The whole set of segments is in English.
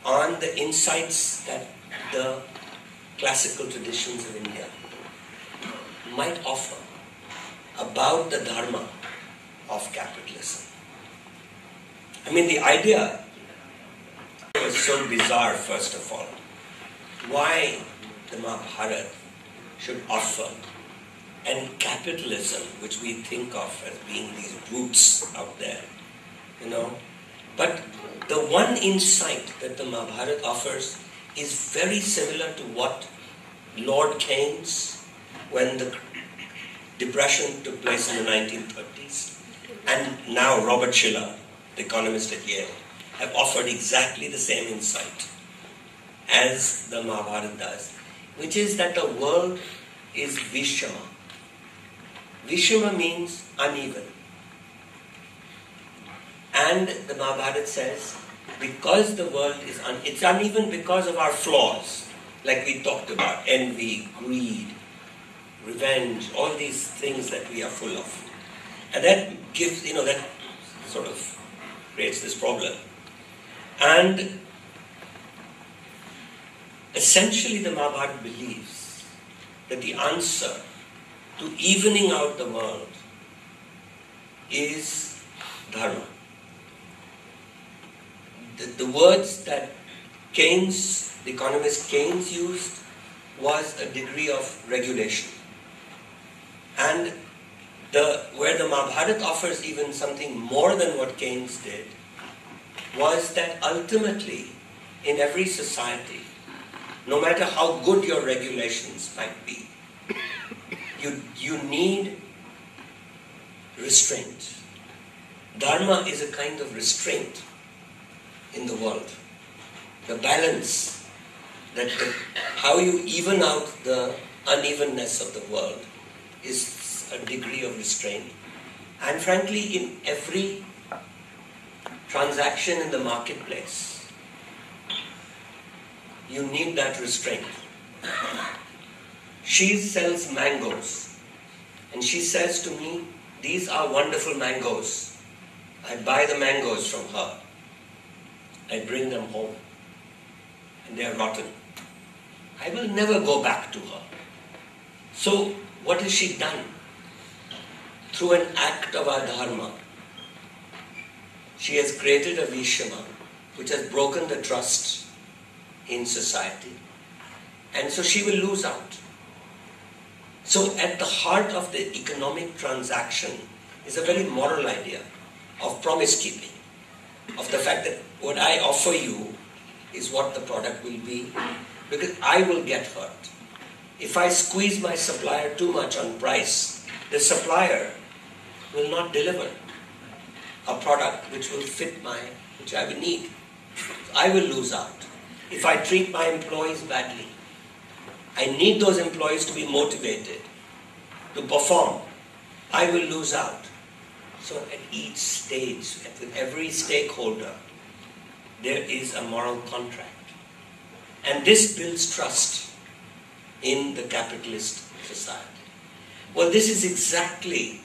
on the insights that the classical traditions of India might offer about the Dharma of capitalism. I mean, the idea was so bizarre, first of all. Why the Mahabharata should offer and capitalism, which we think of as being these roots out there, But the one insight that the Mahabharata offers is very similar to what Lord Keynes, when the Depression took place in the 1930s, and now Robert Shiller, the economist at Yale, have offered exactly the same insight as the Mahabharata does, which is that the world is Vishama. Vishama means uneven. And the Mahabharata says, because the world is it's uneven because of our flaws, like we talked about, envy, greed, revenge, all these things that we are full of. And that gives, that sort of creates this problem. And essentially the Mahabharata believes that the answer to evening out the world is Dharma. The words that Keynes, the economist Keynes, used was a degree of regulation. And where the Mahabharata offers even something more than what Keynes did was that ultimately in every society, no matter how good your regulations might be, you need restraint. Dharma is a kind of restraint in the world. The balance, how you even out the unevenness of the world is a degree of restraint. And frankly, in every transaction in the marketplace, you need that restraint. She sells mangoes, and she says to me, "These are wonderful mangoes. I buy the mangoes from her. I bring them home, and they are rotten. I will never go back to her." So, what has she done? Through an act of our dharma, she has created a Vishama, which has broken the trust in society. And so she will lose out. So at the heart of the economic transaction is a very moral idea of promise-keeping, of the fact that what I offer you is what the product will be, because I will get hurt. If I squeeze my supplier too much on price, the supplier will not deliver a product which will fit which I will need. I will lose out. If I treat my employees badly, I need those employees to be motivated to perform. I will lose out. So at each stage, with every stakeholder, there is a moral contract. And this builds trust in the capitalist society. Well, this is exactly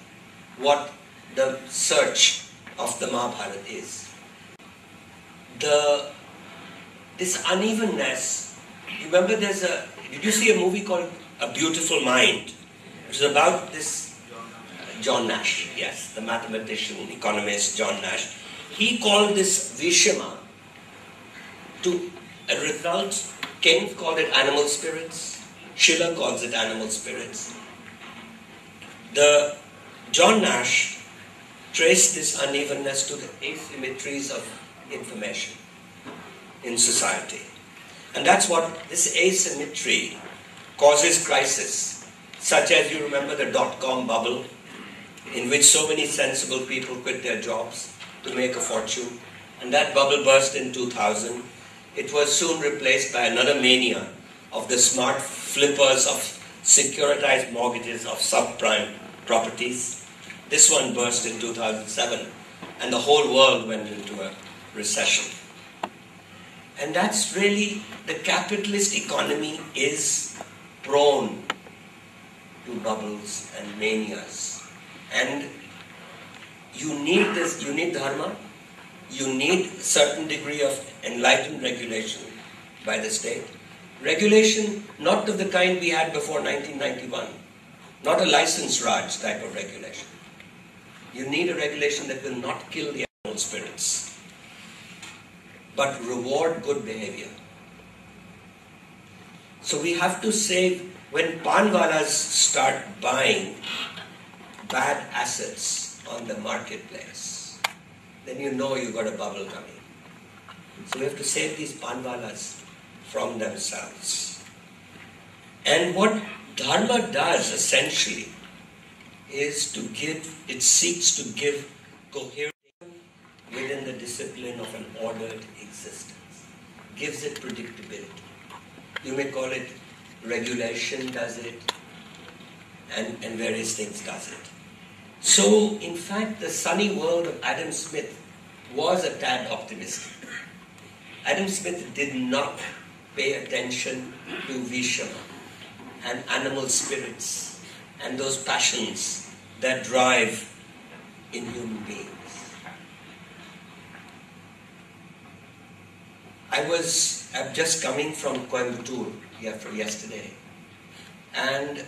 what the search of the Mahabharata is. This unevenness, you remember did you see a movie called A Beautiful Mind? It was about this John Nash, yes, the mathematician, economist John Nash. He called this Vishama to a result. Keynes called it animal spirits. Schiller calls it animal spirits. John Nash traced this unevenness to the asymmetries of information in society. And that's what this asymmetry causes crisis, such as, you remember, the dot-com bubble, in which so many sensible people quit their jobs to make a fortune. And that bubble burst in 2000. It was soon replaced by another mania of the smart flippers of securitized mortgages of subprime properties. This one burst in 2007, and the whole world went into a recession. And that's really, the capitalist economy is prone to bubbles and manias. And you need this, you need dharma, you need a certain degree of enlightened regulation by the state. Regulation not of the kind we had before 1991, not a license Raj type of regulation. You need a regulation that will not kill the animal spirits, but reward good behavior. So we have to save. When panwalas start buying bad assets on the marketplace, then you know you've got a bubble coming. So we have to save these panwalas from themselves. And what Dharma does essentially is to give, it seeks to give coherence within the discipline of an ordered existence. Gives it predictability. You may call it regulation does it, and various things does it. So, in fact, the sunny world of Adam Smith was a tad optimistic. Adam Smith did not pay attention to Visham and animal spirits and those passions that drive in human beings. I'm just coming from Coimbatore yesterday, and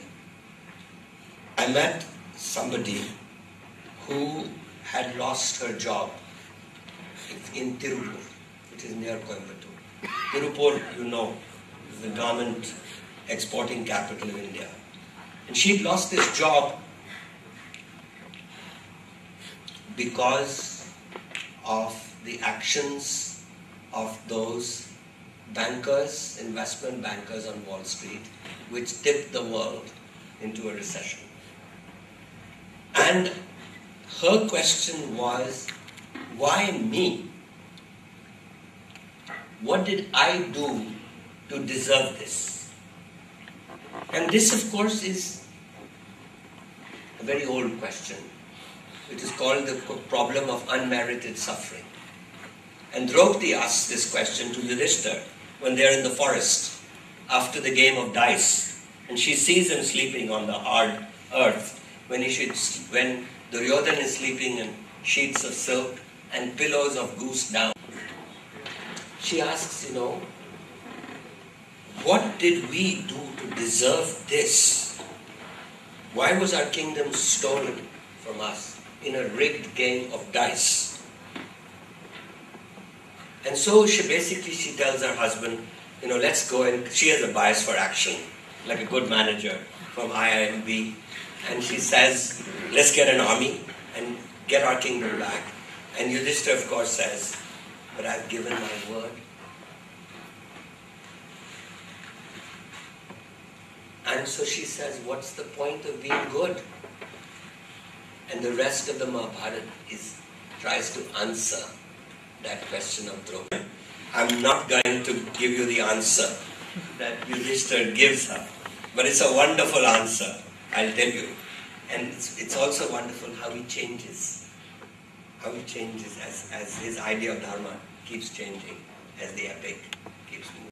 I met somebody who had lost her job in Tirupur, which is near Coimbatore. Tirupur, you know, is the garment exporting capital of India. And she'd lost this job because of the actions of those bankers, investment bankers on Wall Street, which tipped the world into a recession. And her question was, why me? What did I do to deserve this? And this, of course, is a very old question, which is called the problem of unmerited suffering. And Draupadi asks this question to Yudhishthira when they are in the forest after the game of dice, and she sees him sleeping on the hard earth when Duryodhana is sleeping in sheets of silk and pillows of goose down. She asks, what did we do to deserve this? Why was our kingdom stolen from us in a rigged game of dice? And so she tells her husband, let's go, and she has a bias for action, like a good manager from IIMB. And she says, let's get an army and get our kingdom back. And Yudhishthira, of course, says, but I've given my word. And so she says, what's the point of being good? And the rest of the Mahabharata tries to answer that question of Draupadi. I'm not going to give you the answer that Yudhishthira gives her, but it's a wonderful answer, I'll tell you. And it's also wonderful how he changes as his idea of Dharma keeps changing, as the epic keeps moving.